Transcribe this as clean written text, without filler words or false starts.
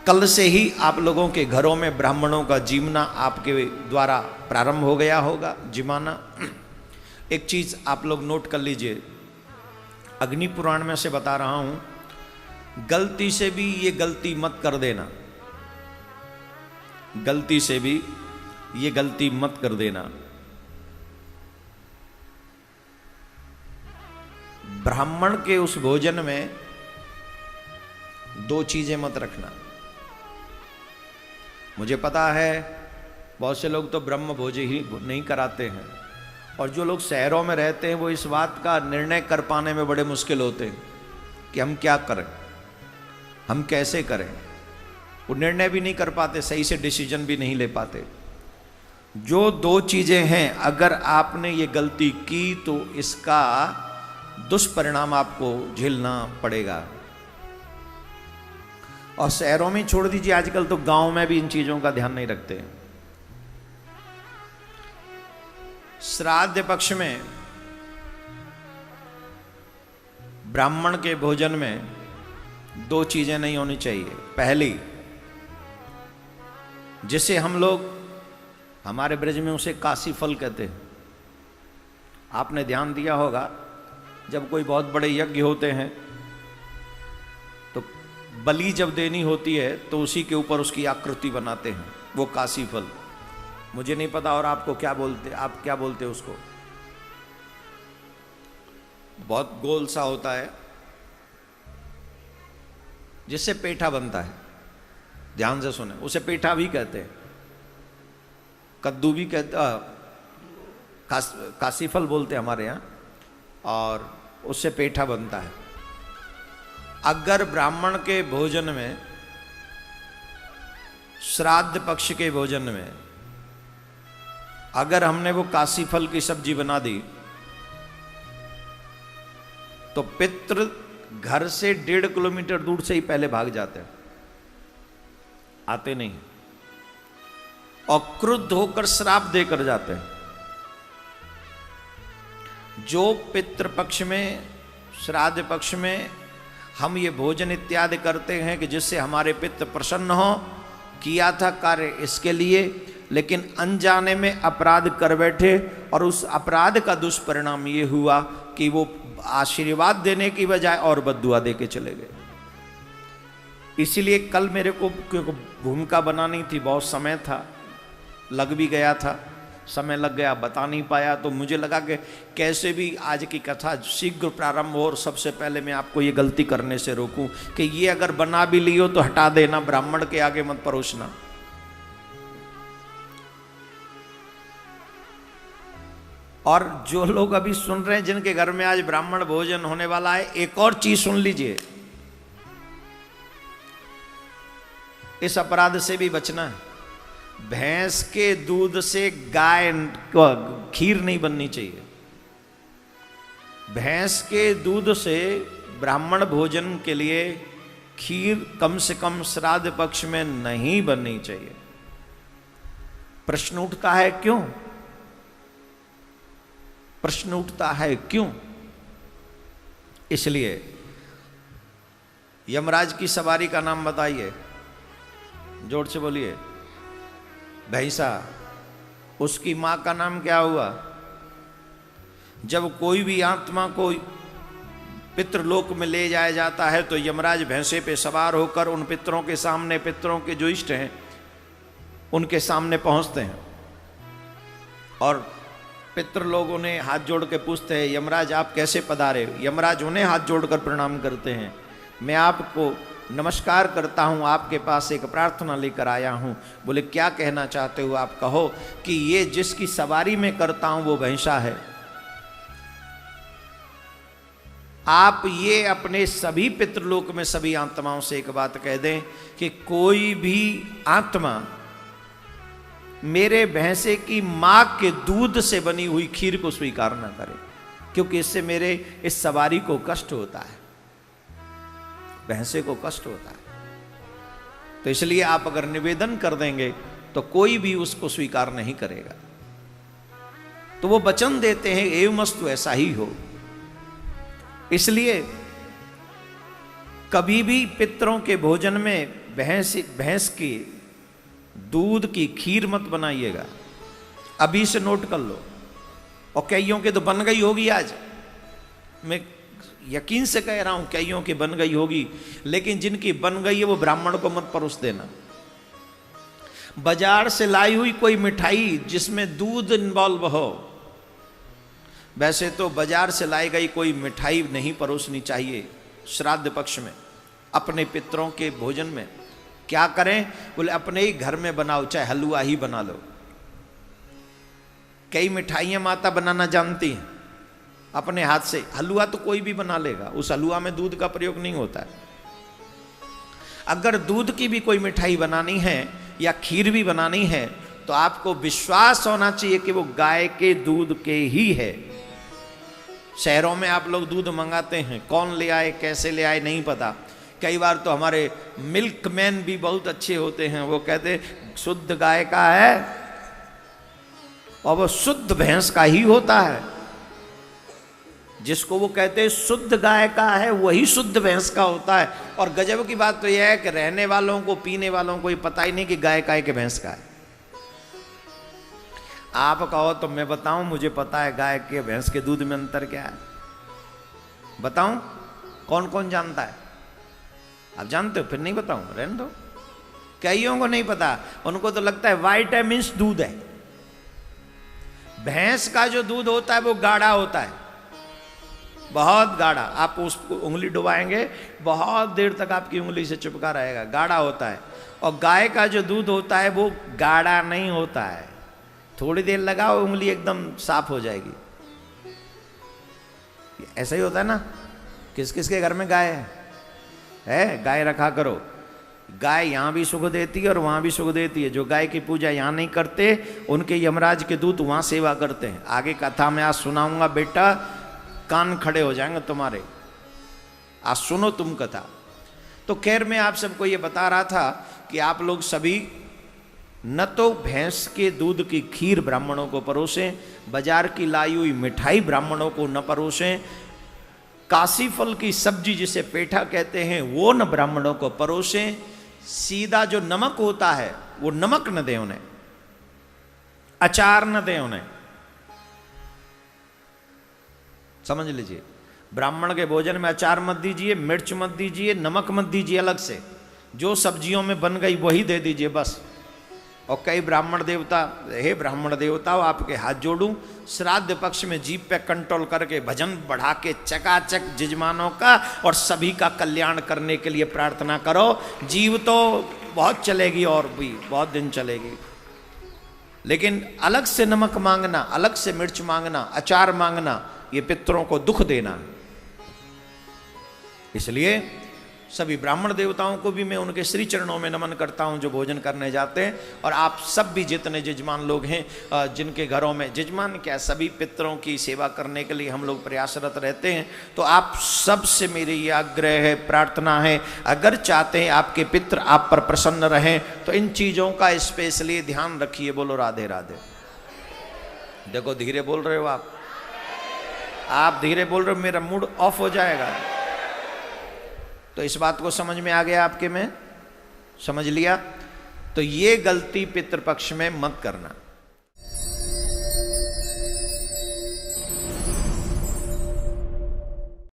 कल से ही आप लोगों के घरों में ब्राह्मणों का जीवना आपके द्वारा प्रारंभ हो गया होगा, जिमाना। एक चीज आप लोग नोट कर लीजिए, अग्नि पुराण में से बता रहा हूं, गलती से भी ये गलती मत कर देना, गलती से भी ये गलती मत कर देना। ब्राह्मण के उस भोजन में दो चीजें मत रखना। मुझे पता है बहुत से लोग तो ब्रह्म भोज ही नहीं कराते हैं, और जो लोग शहरों में रहते हैं वो इस बात का निर्णय कर पाने में बड़े मुश्किल होते हैं कि हम क्या करें, हम कैसे करें। वो निर्णय भी नहीं कर पाते, सही से डिसीजन भी नहीं ले पाते। जो दो चीजें हैं, अगर आपने ये गलती की तो इसका दुष्परिणाम आपको झेलना पड़ेगा। और शहरों में छोड़ दीजिए, आजकल तो गांव में भी इन चीजों का ध्यान नहीं रखते। श्राद्ध पक्ष में ब्राह्मण के भोजन में दो चीजें नहीं होनी चाहिए। पहली, जिसे हम लोग हमारे ब्रज में उसे काशी फल कहते हैं। आपने ध्यान दिया होगा, जब कोई बहुत बड़े यज्ञ होते हैं तो बलि जब देनी होती है तो उसी के ऊपर उसकी आकृति बनाते हैं, वो काशी फल। मुझे नहीं पता और आपको क्या बोलते, आप क्या बोलते उसको? बहुत गोल सा होता है जिससे पेठा बनता है। ध्यान से सुने, उसे पेठा भी कहते हैं, कद्दू भी कहते, काशी फल बोलते हैं हमारे यहाँ, और उससे पेठा बनता है। अगर ब्राह्मण के भोजन में, श्राद्ध पक्ष के भोजन में अगर हमने वो काशी फल की सब्जी बना दी तो पितृ घर से 1.5 किलोमीटर दूर से ही पहले भाग जाते हैं, आते नहीं, और क्रुद्ध होकर श्राप देकर जाते हैं। जो पितृपक्ष में, श्राद्ध पक्ष में हम ये भोजन इत्यादि करते हैं कि जिससे हमारे पितृ प्रसन्न हो, किया था कार्य इसके लिए, लेकिन अनजाने में अपराध कर बैठे, और उस अपराध का दुष्परिणाम ये हुआ कि वो आशीर्वाद देने की बजाय और बद्दुआ दे के चले गए। इसीलिए कल मेरे को क्योंकि भूमिका बनानी थी, बहुत समय था, लग भी गया था, समय लग गया, बता नहीं पाया, तो मुझे लगा कि कैसे भी आज की कथा शीघ्र प्रारंभ हो और सबसे पहले मैं आपको ये गलती करने से रोकूं कि ये अगर बना भी लियो तो हटा देना, ब्राह्मण के आगे मत परोसना। और जो लोग अभी सुन रहे हैं, जिनके घर में आज ब्राह्मण भोजन होने वाला है, एक और चीज सुन लीजिए, इस अपराध से भी बचना है। भैंस के दूध से गाय को खीर नहीं बननी चाहिए। भैंस के दूध से ब्राह्मण भोजन के लिए खीर कम से कम श्राद्ध पक्ष में नहीं बननी चाहिए। प्रश्न उठता है क्यों? प्रश्न उठता है क्यों? इसलिए यमराज की सवारी का नाम बताइए, जोर से बोलिए। भैंसा, उसकी मां का नाम क्या हुआ? जब कोई भी आत्मा को पितृलोक में ले जाया जाता है तो यमराज भैंसे पे सवार होकर उन पितरों के सामने, पितरों के जो इष्ट हैं उनके सामने पहुंचते हैं, और पितृ लोग उन्हें हाथ जोड़ के पूछते हैं, यमराज आप कैसे पधारे? यमराज उन्हें हाथ जोड़कर प्रणाम करते हैं, मैं आपको नमस्कार करता हूं, आपके पास एक प्रार्थना लेकर आया हूं। बोले क्या कहना चाहते हो? आप कहो कि ये जिसकी सवारी में करता हूं वो भैंसा है। आप ये अपने सभी पितृलोक में सभी आत्माओं से एक बात कह दें कि कोई भी आत्मा मेरे भैंसे की मां के दूध से बनी हुई खीर को स्वीकार न करे, क्योंकि इससे मेरे इस सवारी को कष्ट होता है, भैंसे को कष्ट होता है। तो इसलिए आप अगर निवेदन कर देंगे तो कोई भी उसको स्वीकार नहीं करेगा। तो वो वचन देते हैं एवमस्तु, ऐसा ही हो। इसलिए कभी भी पितरों के भोजन में भैंस की दूध की खीर मत बनाइएगा, अभी से नोट कर लो। और कईयों के तो बन गई होगी आज, मैं यकीन से कह रहा हूं कईयों की बन गई होगी, लेकिन जिनकी बन गई है वो ब्राह्मण को मत परोस देना। बाजार से लाई हुई कोई मिठाई जिसमें दूध इन्वॉल्व हो, वैसे तो बाजार से लाई गई कोई मिठाई नहीं परोसनी चाहिए श्राद्ध पक्ष में। अपने पितरों के भोजन में क्या करें, बोले अपने ही घर में बनाओ, चाहे हलवा ही बना लो। कई मिठाइयां माता बनाना जानती हैं अपने हाथ से, हलवा तो कोई भी बना लेगा, उस हलवा में दूध का प्रयोग नहीं होता है। अगर दूध की भी कोई मिठाई बनानी है या खीर भी बनानी है तो आपको विश्वास होना चाहिए कि वो गाय के दूध के ही है। शहरों में आप लोग दूध मंगाते हैं, कौन ले आए कैसे ले आए नहीं पता। कई बार तो हमारे मिल्कमैन भी बहुत अच्छे होते हैं, वो कहते शुद्ध गाय का है और वो शुद्ध भैंस का ही होता है। जिसको वो कहते हैं शुद्ध गाय का है वही शुद्ध भैंस का होता है। और गजब की बात तो यह है कि रहने वालों को, पीने वालों को ये पता ही नहीं कि गाय का है कि भैंस का है। आप कहो तो मैं बताऊं, मुझे पता है गाय के भैंस के दूध में अंतर क्या है। बताऊं, कौन कौन जानता है? आप जानते हो? फिर नहीं बताऊं, रहने दो। कईयों को नहीं पता, उनको तो लगता है वाइटामिन्स दूध है। भैंस का जो दूध होता है वो गाढ़ा होता है, बहुत गाढ़ा। आप उसको उंगली डुबाएंगे बहुत देर तक आपकी उंगली से चिपका रहेगा, गाढ़ा होता है। और गाय का जो दूध होता है वो गाढ़ा नहीं होता है, थोड़ी देर लगाओ उंगली एकदम साफ हो जाएगी। ऐसा ही होता है ना। किस किस के घर में गाय है? गाय रखा करो। गाय यहां भी सुख देती है और वहां भी सुख देती है। जो गाय की पूजा यहां नहीं करते उनके यमराज के दूत वहां सेवा करते हैं। आगे कथा में आज सुनाऊंगा, बेटा कान खड़े हो जाएंगे तुम्हारे, आज सुनो तुम कथा। तो खैर मैं आप सबको ये बता रहा था कि आप लोग सभी न तो भैंस के दूध की खीर ब्राह्मणों को परोसें, बाजार की लाई हुई मिठाई ब्राह्मणों को न परोसें, काशी फल की सब्जी जिसे पेठा कहते हैं वो न ब्राह्मणों को परोसें, सीधा जो नमक होता है वो नमक न दें उन्हें, अचार न दें उन्हें। समझ लीजिए, ब्राह्मण के भोजन में अचार मत दीजिए, मिर्च मत दीजिए, नमक मत दीजिए अलग से। जो सब्जियों में बन गई वही दे दीजिए बस। और कई ब्राह्मण देवता, हे ब्राह्मण देवताओं आपके हाथ जोड़ूं, श्राद्ध पक्ष में जीभ पे कंट्रोल करके भजन बढ़ा के चकाचक जजमानों का और सभी का कल्याण करने के लिए प्रार्थना करो। जीव तो बहुत चलेगी और भी बहुत दिन चलेगी, लेकिन अलग से नमक मांगना, अलग से मिर्च मांगना, अचार मांगना, ये पितरों को दुख देना। इसलिए सभी ब्राह्मण देवताओं को भी मैं उनके श्री चरणों में नमन करता हूं जो भोजन करने जाते हैं। और आप सब भी जितने जजमान लोग हैं, जिनके घरों में, जजमान क्या, सभी पितरों की सेवा करने के लिए हम लोग प्रयासरत रहते हैं। तो आप सब से मेरी ये आग्रह है, प्रार्थना है, अगर चाहते हैं आपके पितर आप पर प्रसन्न रहें तो इन चीज़ों का स्पेशली ध्यान रखिए। बोलो राधे राधे। देखो धीरे बोल रहे हो आप धीरे बोल रहे हो, मेरा मूड ऑफ हो जाएगा। तो इस बात को समझ में आ गया आपके में? समझ लिया? तो ये गलती पितृपक्ष में मत करना।